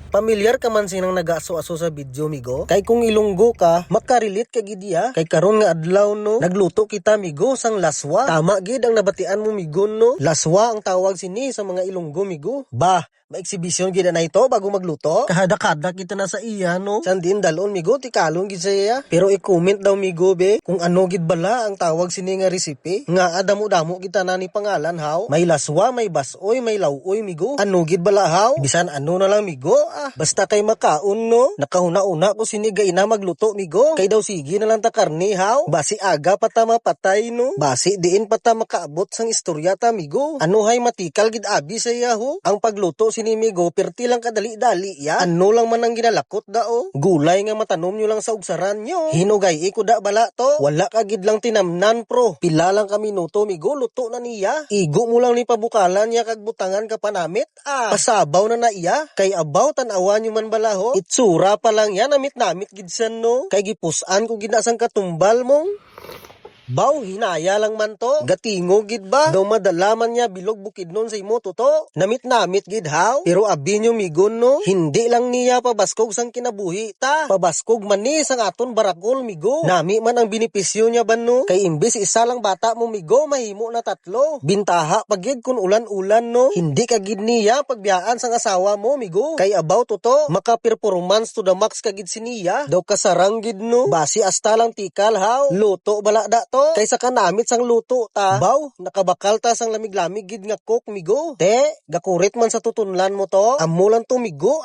Pamilyar ka man sinang nag-aso-aso sa video migo? Kay kung Ilonggo ka, makarelate ka gid ya. Kay karon nga adlaw no, nagluto kita migo sang laswa. Tama gid ang nabatian mo migo no. Laswa ang tawag sini sa mga Ilonggo migo. Bah, ma-exhibition gid na ito bago magluto. Kahada-kada kita na sa iya no. Sandin dalon migo tikalon gid sa iya. Pero i-comment daw migo be kung ano gid bala ang tawag sini nga recipe. Nga adamo-damo kita na ni pangalan haw. May laswa, may basoy, may lawoy migo. Ano gid bala haw? Bisan ano na lang migo basta kay makaon no. Nakahuna-una ko sinigay na magluto migo. Kay daw sige na lang ta karne haw. Basi aga pa ta mapatay no. Basi diin pa ta makaabot sang istorya ta migo. Ano hay matikal gid abi sa iya ho. Ang pagluto sini migo perti lang kadali-dali ya. Ano lang man ang ginalakot dao. Gulay nga matanom nyo lang sa ugsaran nyo. Hinugay iko da bala to. Wala ka gid lang tinamnan pro. Pila lang ka minuto migo luto na niya. Igo mo lang ni pabukalan niya kag butangan ka panamit. Pasabaw na iya. Kay abaw tan-awan nyo man bala ho. Itsura pa lang yan namit-namit gid san no. Kay gipusan ko gid asang katumbal mong. Baw, hinaya lang man to. Gatingo gid ba? Daw madalaman niya bilog bukid nun sa imo to. Namit-namit gid haw. Pero abi nyo migon no. Hindi lang niya pabaskog sang kinabuhi ta. Pabaskog man ni sang aton barakol migo. Nami man ang benepisyo niya ban no. Kay imbis isa lang bata mo migo, mahimo na 3. Bintaha pagid kun ulan-ulan no. Hindi ka gid niya pagbiyaan sang asawa mo migo. Kay abaw to. Maka-performance to the max ka gid siniya. Daw kasarang gid no. Basi asta lang tikal haw. Luto bala da to. Kaysa kanamit sang luto ta. Baw, nakabakal ta sang lamig-lamig gid nga cook migo. Te, gakurit man sa tutunlan mo to. Amo lang to migo